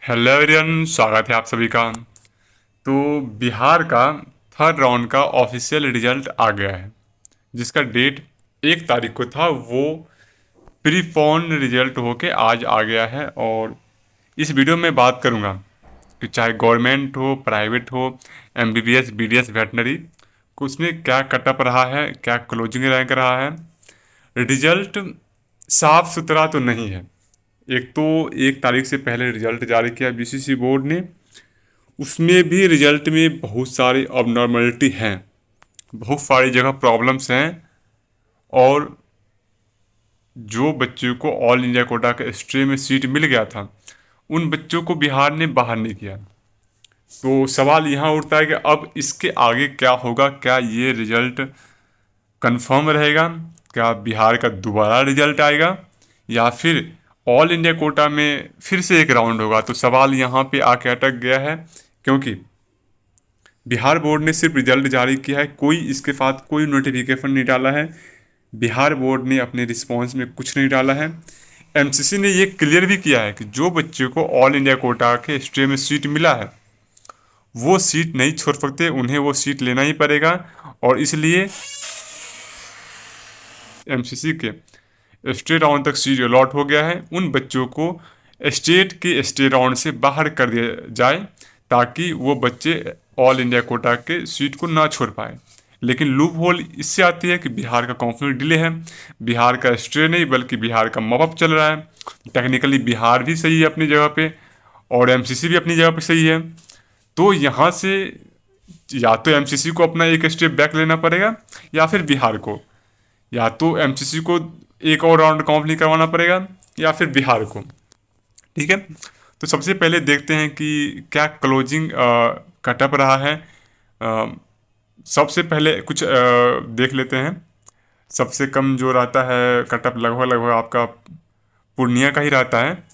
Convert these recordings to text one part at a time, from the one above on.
Hello everyone, स्वागत है आप सभी का। तो बिहार का थर्ड राउंड का ऑफिशियल रिजल्ट आ गया है, जिसका डेट 1 तारीख को था। वो प्रीफोन रिजल्ट होके आज आ गया है। और इस वीडियो में बात करूंगा कि चाहे गवर्नमेंट हो, प्राइवेट हो, एमबीबीएस, बीडीएस, वेटनरी, उसमें क्या कटअप रहा है, क्या क्लोजिंग रैंक रहा है। रिजल्ट साफ सुथरा तो नहीं है। एक तो 1 तारीख से पहले रिजल्ट जारी किया बीसीसी बोर्ड ने। उसमें भी रिजल्ट में बहुत सारी अबनॉर्मलिटी हैं, बहुत सारी जगह प्रॉब्लम्स हैं। और जो बच्चों को ऑल इंडिया कोटा के स्ट्रीम में सीट मिल गया था, उन बच्चों को बिहार ने बाहर नहीं किया। तो सवाल यहाँ उठता है कि अब इसके आगे क्या होगा। क्या ये रिजल्ट कंफर्म रहेगा? क्या बिहार का दोबारा रिजल्ट आएगा, या फिर ऑल इंडिया कोटा में फिर से एक राउंड होगा? तो सवाल यहाँ पे आके अटक गया है, क्योंकि बिहार बोर्ड ने सिर्फ रिजल्ट जारी किया है, कोई इसके साथ कोई नोटिफिकेशन नहीं डाला है। बिहार बोर्ड ने अपने रिस्पॉन्स में कुछ नहीं डाला है। एमसीसी ने ये क्लियर भी किया है कि जो बच्चे को ऑल इंडिया कोटा के स्ट्रीम में सीट मिला है, वो सीट नहीं छोड़ सकते, उन्हें वो सीट लेना ही पड़ेगा। और इसलिए एमसीसी के स्टेट राउंड तक सीट अलॉट हो गया है। उन बच्चों को स्टेट के स्टेट राउंड से बाहर कर दिया जाए, ताकि वो बच्चे ऑल इंडिया कोटा के सीट को ना छोड़ पाए। लेकिन लूप होल इससे आती है कि बिहार का काउंसलिंग डिले है। बिहार का स्टे नहीं, बल्कि बिहार का मॉप अप चल रहा है। टेक्निकली बिहार भी सही है अपनी जगह पे, और एमसीसी भी अपनी जगह पे सही है। तो यहाँ से या तो एमसीसी को अपना एक स्टेप बैक लेना पड़ेगा, या फिर बिहार को, या तो एमसीसी को एक और राउंड काउंसलिंग करवाना पड़ेगा, या फिर बिहार को। ठीक है। तो सबसे पहले देखते हैं कि क्या क्लोजिंग कटअप रहा है। अ, सबसे पहले कुछ देख लेते हैं। सबसे कम जो रहता है कटअप, लगभग लगभग आपका पूर्णिया का ही रहता है।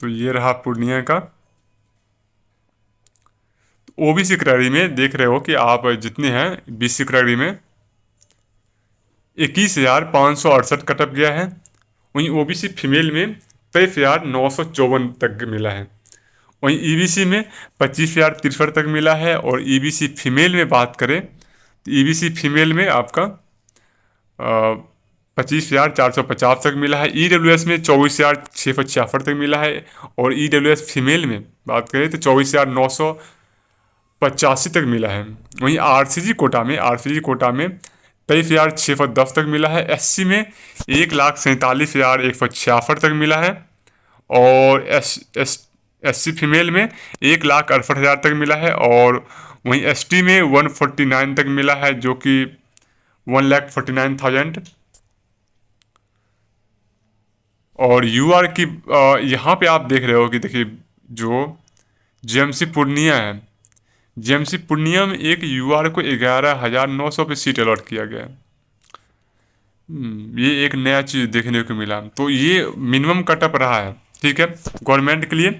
तो ये रहा पूर्णिया का। ओबीसी कैटेगरी में देख रहे हो कि आप जितने हैं, बीसी कैटेगरी में 21,568 कटअप गया है। वहीं ओबीसी फीमेल में 23,954 तक मिला है। वहीं ईबीसी में 25,063 तक मिला है। और ईबीसी फीमेल में बात करें तो ईबीसी फीमेल में आपका 25,450 तक मिला है। ईडब्ल्यूएस में 24,666 तक मिला है। और ईडब्ल्यूएस फीमेल में बात करें तो 24,985 तक मिला है। वहीं आरसीजी कोटा में 23,610 तक मिला है। एससी में 1,47,166 तक मिला है। और एससी फीमेल में 1,68,000 तक मिला है। और वहीं एसटी में 149 तक मिला है, जो कि 1,49,000। और यूआर की यहाँ पे आप देख रहे हो कि देखिए, जो जेएमसी पूर्णिया है, जेएमसी पूर्णिया में एक यूआर को 11,900 पे सीट अलॉट किया गया है। ये एक नया चीज़ देखने को मिला। तो ये मिनिमम कटअप रहा है। ठीक है, गवर्नमेंट के लिए।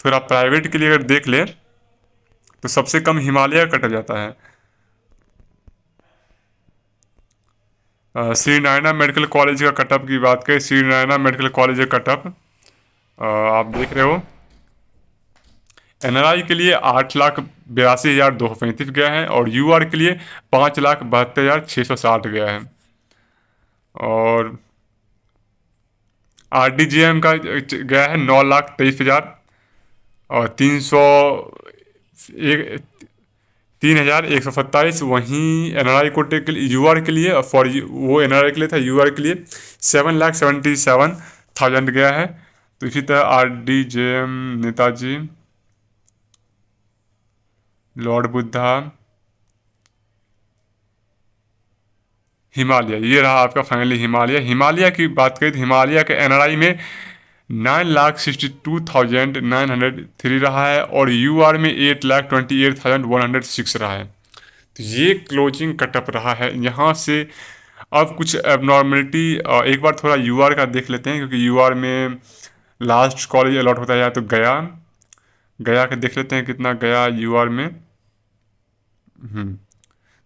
थोड़ा प्राइवेट के लिए अगर देख ले तो सबसे कम हिमालय कटअप जाता है। श्री नारायणा मेडिकल कॉलेज का कटअप की बात करें, श्री नारायणा मेडिकल कॉलेज का कटअप आप देख रहे हो, एनआरआई के लिए 8,82,235 गया है। और यूआर के लिए 5,72,660 गया है। और आरडीजीएम का गया है 9,23,000 और 3,127। वहीं एनआरआई कोटे के लिए, यूआर के लिए, फॉर वो एनआरआई के लिए था, यूआर के लिए 7,77,000 गया है। तो इसी तरह आरडीजेएम, नेताजी, लॉर्ड बुद्धा, हिमालय, ये रहा आपका फाइनली हिमालय। हिमालय की बात करें तो हिमालय के एनआरआई में 9,62,903 रहा है। और यूआर में 8,28,106 रहा है। तो ये क्लोजिंग कटअप रहा है यहाँ से। अब कुछ एबनॉर्मलिटी एक बार थोड़ा यूआर का देख लेते हैं, क्योंकि यूआर में लास्ट कॉलेज अलॉट होता है या तो गया, गया के देख लेते हैं कितना गया यूआर में।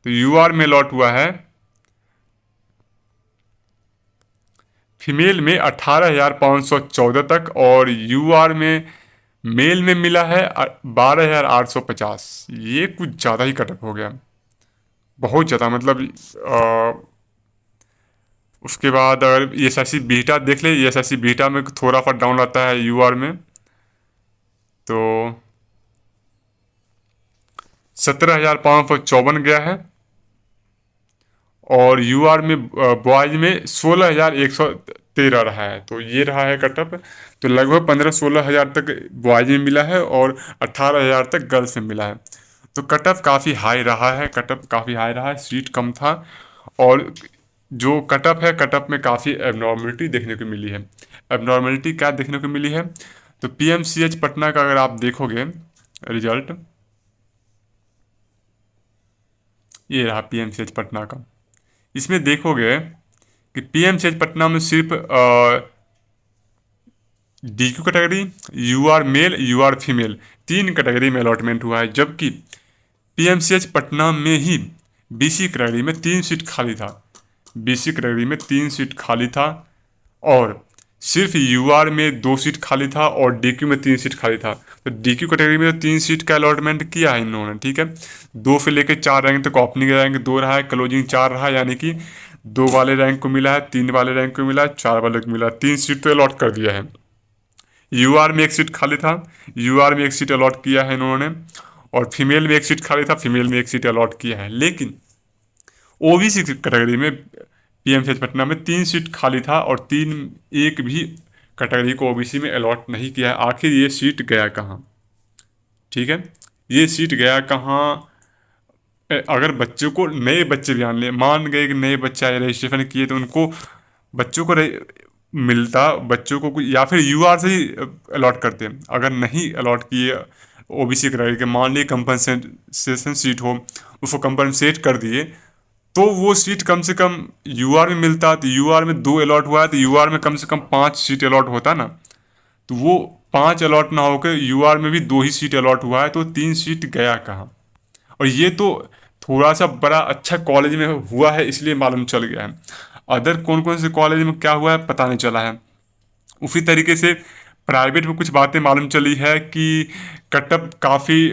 तो यूआर में अलॉट हुआ है फीमेल में 18,514 तक, और यूआर में मेल में मिला है 12,850। ये कुछ ज़्यादा ही कटअप हो गया, बहुत ज़्यादा मतलब। उसके बाद अगर एस एस सी बीटा देख ले, एस एस सी बीटा में थोड़ा सा डाउन आता है यूआर में, तो 17,554 गया है। और यूआर में बॉयज में 16,113 रहा है, तो ये रहा है कटअप। तो लगभग 15-16 हज़ार तक बॉयज में मिला है और 18,000 तक गर्ल्स में मिला है। तो कटअप काफ़ी हाई रहा है, कटअप काफ़ी हाई रहा है, सीट कम था। और जो कटअप है, कटअप में काफ़ी एबनॉर्मलिटी देखने को मिली है। एबनॉर्मलिटी क्या देखने को मिली है, तो पीएमसीएच पटना का अगर आप देखोगे रिजल्ट, ये रहा पीएमसीएच पटना का। इसमें देखोगे कि पीएमसीएच पटना में सिर्फ DQ category, UR male, UR female, 3 category में अलॉटमेंट हुआ है। जबकि पीएमसीएच पटना में ही बीसी कैटेगरी में 3 सीट खाली था, बीसी कैटेगरी में 3 सीट खाली था। और सिर्फ यूआर में 2 सीट खाली था और डीक्यू में 3 सीट खाली था। तो डीक्यू कैटेगरी में तो 3 सीट का अलॉटमेंट किया है इन्होंने, ठीक है। 2 से लेकर 4 रैंक तक ओपनिंग रैंक 2 रहा है, क्लोजिंग 4 रहा है, यानी कि 2 वाले रैंक को मिला है, 3 वाले रैंक को मिला है, 4 वाले को मिला है, 3 सीट तो अलॉट कर दिया है। यूआर में 1 सीट खाली था, यूआर में 1 सीट अलॉट किया है इन्होंने। और फीमेल में 1 सीट खाली था, फीमेल में 1 सीट अलॉट किया है। लेकिन ओबीसी कैटेगरी में पीएमसीएच पटना में 3 सीट खाली था और एक भी कैटेगरी को ओबीसी में अलॉट नहीं किया है। आखिर ये सीट गया कहाँ, ठीक है, ये सीट गया कहाँ। अगर बच्चों को, नए बच्चे ध्यान ले, मान गए कि नए बच्चे आए रजिस्ट्रेशन किए, तो उनको बच्चों को मिलता, बच्चों को या फिर यूआर से ही अलॉट करते हैं। अगर नहीं अलॉट किए ओबीसी कैटेगरी के, मान ली कंपनसेशन सीट हो, उसको कंपनसेट कर दिए, तो वो सीट कम से कम यूआर में मिलता। तो यूआर में 2 अलॉट हुआ है, तो यूआर में कम से कम 5 सीट अलॉट होता ना। तो वो 5 अलॉट ना होकर यूआर में भी 2 ही सीट अलॉट हुआ है, तो 3 सीट गया कहाँ। और ये तो थोड़ा सा बड़ा अच्छा कॉलेज में हुआ है इसलिए मालूम चल गया है, अदर कौन कौन से कॉलेज में क्या हुआ है पता नहीं चला है। उसी तरीके से प्राइवेट में कुछ बातें मालूम चली है कि कटअप काफ़ी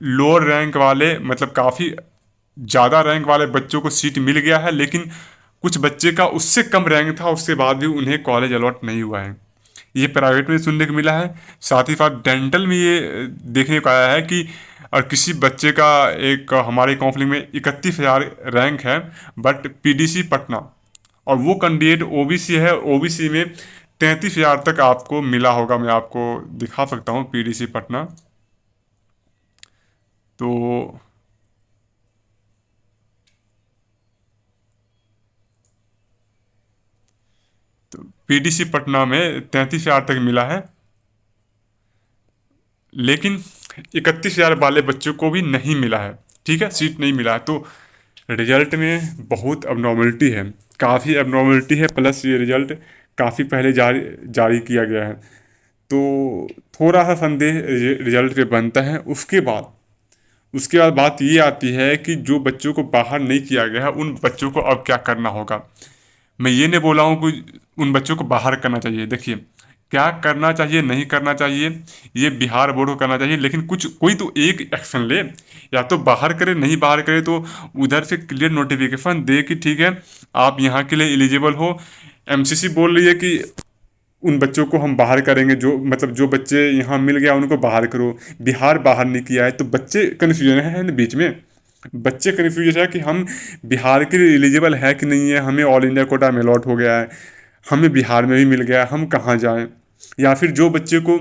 लोअर रैंक वाले, मतलब काफ़ी ज़्यादा रैंक वाले बच्चों को सीट मिल गया है, लेकिन कुछ बच्चे का उससे कम रैंक था, उसके बाद भी उन्हें कॉलेज अलॉट नहीं हुआ है। ये प्राइवेट में सुनने को मिला है। साथ ही साथ डेंटल में ये देखने को आया है कि और किसी बच्चे का, एक हमारे काउंसलिंग में 31,000 रैंक है, बट पीडीसी पटना, और वो कैंडिडेट ओबीसी है, ओबीसी में 33,000 तक आपको मिला होगा। मैं आपको दिखा सकता हूँ पीडीसी पटना। तो पीडीसी पटना में 33,000 तक मिला है, लेकिन 31,000 वाले बच्चों को भी नहीं मिला है, ठीक है, सीट नहीं मिला है। तो रिजल्ट में बहुत अबनॉर्मलिटी है, काफ़ी अबनॉर्मलिटी है, प्लस ये रिजल्ट काफ़ी पहले जारी जारी किया गया है। तो थोड़ा सा संदेह रिजल्ट पे बनता है। उसके बाद बात ये आती है कि जो बच्चों को बाहर नहीं किया गया है, उन बच्चों को अब क्या करना होगा। मैं ये नहीं बोला हूँ कि उन बच्चों को बाहर करना चाहिए। देखिए, क्या करना चाहिए, नहीं करना चाहिए, ये बिहार बोर्ड को करना चाहिए, लेकिन कुछ कोई तो एक एक्शन ले। या तो बाहर करे, नहीं बाहर करे तो उधर से क्लियर नोटिफिकेशन दे कि ठीक है, आप यहाँ के लिए एलिजिबल हो। एमसीसी बोल रही है कि उन बच्चों को हम बाहर करेंगे, जो मतलब जो बच्चे यहाँ मिल गया उनको बाहर करो। बिहार बाहर नहीं किया है, तो बच्चे कन्फ्यूजन है ना बीच में। बच्चे कन्फ्यूज है कि हम बिहार के लिए एलिजिबल है कि नहीं है, हमें ऑल इंडिया कोटा में अलॉट हो गया है, हमें बिहार में भी मिल गया है, हम कहाँ जाएं। या फिर जो बच्चे को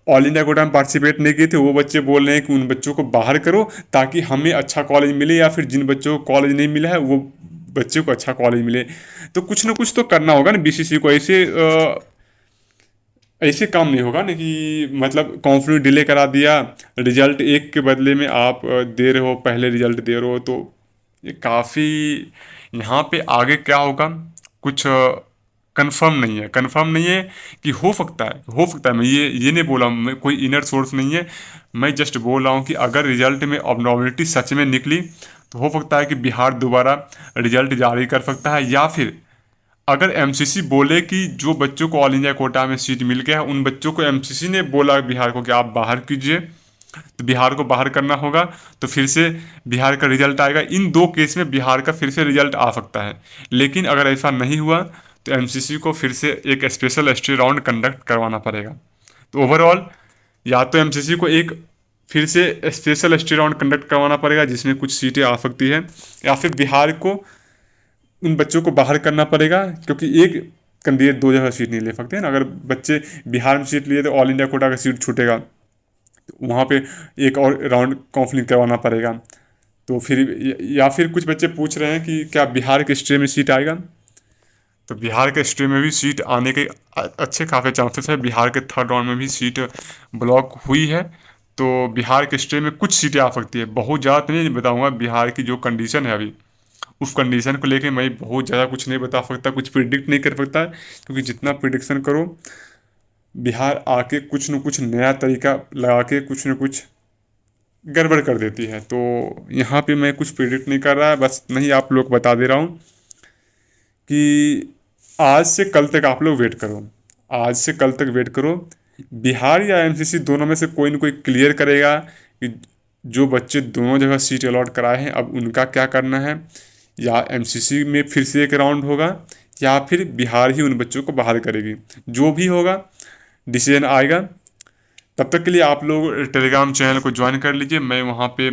ऑल इंडिया कोटा में पार्टिसिपेट नहीं किए थे, वो बच्चे बोल रहे हैं कि उन बच्चों को बाहर करो ताकि हमें अच्छा कॉलेज मिले, या फिर जिन बच्चों को कॉलेज नहीं मिला है वो बच्चे को अच्छा कॉलेज मिले। तो कुछ ना कुछ तो करना होगा ना बीसीसी को। ऐसे काम नहीं होगा ना कि मतलब काउंसलिंग डिले करा दिया, रिजल्ट एक के बदले में आप दे रहे हो, पहले रिजल्ट दे रहे हो। तो ये काफ़ी, यहाँ पे आगे क्या होगा, कुछ कंफर्म नहीं है कि हो सकता है। मैं ये नहीं बोला हूँ, मैं कोई इनर सोर्स नहीं है। मैं जस्ट बोल रहा हूँ कि अगर रिजल्ट में अबनॉर्मलिटी सच में निकली तो हो सकता है कि बिहार दोबारा रिजल्ट जारी कर सकता है, या फिर अगर एमसीसी बोले कि जो बच्चों को ऑल इंडिया कोटा में सीट मिल गया है उन बच्चों को एमसीसी ने बोला बिहार को कि आप बाहर कीजिए, तो बिहार को बाहर करना होगा, तो फिर से बिहार का रिजल्ट आएगा। इन दो केस में बिहार का फिर से रिजल्ट आ सकता है। लेकिन अगर ऐसा नहीं हुआ तो एमसीसी को फिर से एक स्पेशल एसटी राउंड कंडक्ट करवाना पड़ेगा। तो ओवरऑल या तो एमसीसी को एक फिर से स्पेशल एसटी राउंड कंडक्ट करवाना पड़ेगा जिसमें कुछ सीटें आ सकती है, या फिर बिहार को उन बच्चों को बाहर करना पड़ेगा, क्योंकि एक कैंडिडेट दो जगह सीट नहीं ले सकते हैं ना। अगर बच्चे बिहार में सीट लिए तो ऑल इंडिया कोटा का सीट छूटेगा, तो वहाँ पे एक और राउंड काउंसलिंग करवाना पड़ेगा। तो फिर या फिर कुछ बच्चे पूछ रहे हैं कि क्या बिहार के स्ट्रीम में सीट आएगा, तो बिहार के स्ट्रीम में भी सीट आने के अच्छे खासे चांसेस है। बिहार के थर्ड राउंड में भी सीट ब्लॉक हुई है, तो बिहार के स्ट्रीम में कुछ सीटें आ सकती है। बहुत ज़्यादा तो नहीं बताऊँगा, बिहार की जो कंडीशन है अभी उस कंडीशन को लेके मैं बहुत ज़्यादा कुछ नहीं बता सकता, कुछ प्रिडिक्ट नहीं कर सकता, क्योंकि जितना प्रिडिक्शन करो बिहार आके कुछ न कुछ नया तरीका लगा के कुछ न कुछ गड़बड़ कर देती है। तो यहाँ पे मैं कुछ प्रिडिक्ट नहीं कर रहा है, बस नहीं आप लोग बता दे रहा हूँ कि आज से कल तक आप लोग वेट करो। आज से कल तक वेट करो, बिहार या एमसीसी दोनों में से कोई ना कोई क्लियर करेगा कि जो बच्चे दोनों जगह सीट अलॉट कराए हैं अब उनका क्या करना है, या एमसीसी में फिर से एक राउंड होगा, या फिर बिहार ही उन बच्चों को बाहर करेगी। जो भी होगा डिसीजन आएगा। तब तक के लिए आप लोग टेलीग्राम चैनल को ज्वाइन कर लीजिए, मैं वहाँ पे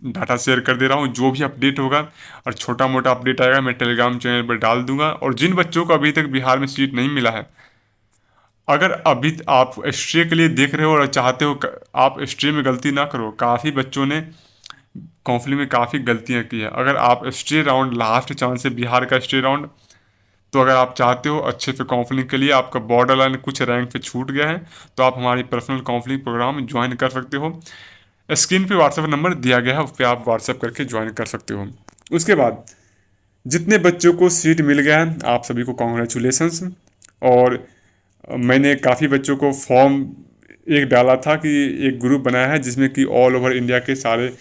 डाटा शेयर कर दे रहा हूँ। जो भी अपडेट होगा और छोटा मोटा अपडेट आएगा मैं टेलीग्राम चैनल पर डाल दूंगा। और जिन बच्चों को अभी तक बिहार में सीट नहीं मिला है, अगर अभी आप हिस्ट्री के लिए देख रहे हो और चाहते हो आप हिस्ट्री में गलती ना करो, काफ़ी बच्चों ने काउंसलिंग में काफ़ी गलतियाँ की है। अगर आप हिस्ट्री राउंड लास्ट चांस है बिहार का हिस्ट्री राउंड, तो अगर आप चाहते हो अच्छे से काउंसलिंग के लिए, आपका बॉर्डर लाइन कुछ रैंक पे छूट गया है, तो आप हमारी पर्सनल काउंसलिंग प्रोग्राम ज्वाइन कर सकते हो। स्क्रीन पे व्हाट्सएप नंबर दिया गया है, उस पर आप व्हाट्सएप करके ज्वाइन कर सकते हो। उसके बाद जितने बच्चों को सीट मिल गया है आप सभी को कॉन्ग्रेचुलेसन्स। और मैंने काफ़ी बच्चों को फॉर्म एक डाला था कि एक ग्रुप बनाया है जिसमें कि ऑल ओवर इंडिया के सारे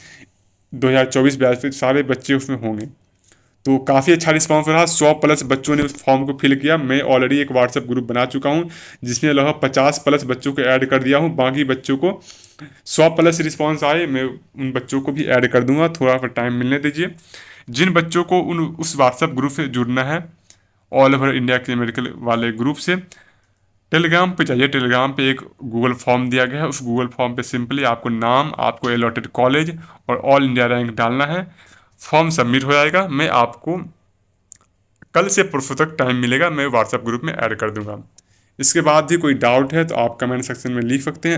2024 बैच के सारे बच्चे उसमें होंगे। तो काफ़ी अच्छा रिस्पॉन्स रहा, 100 प्लस बच्चों ने उस फॉर्म को फिल किया। मैं ऑलरेडी एक व्हाट्सएप ग्रुप बना चुका हूँ जिसमें लगभग 50 प्लस बच्चों को ऐड कर दिया हूँ। बाकी बच्चों को 100 प्लस रिस्पॉन्स आए मैं उन बच्चों को भी ऐड कर दूंगा, थोड़ा सा टाइम मिलने दीजिए। जिन बच्चों को उस व्हाट्सएप ग्रुप से जुड़ना है ऑल ओवर इंडिया के मेडिकल वाले ग्रुप से, टेलीग्राम पे चाहिए। टेलीग्राम पे एक गूगल फॉर्म दिया गया है, उस गूगल फॉर्म पे सिंपली आपको नाम, आपको अलॉटेड कॉलेज और ऑल इंडिया रैंक डालना है। फॉर्म सबमिट हो जाएगा, मैं आपको कल से परसों तक टाइम मिलेगा, मैं व्हाट्सएप ग्रुप में ऐड कर दूंगा। इसके बाद भी कोई डाउट है तो आप कमेंट सेक्शन में लिख सकते हैं।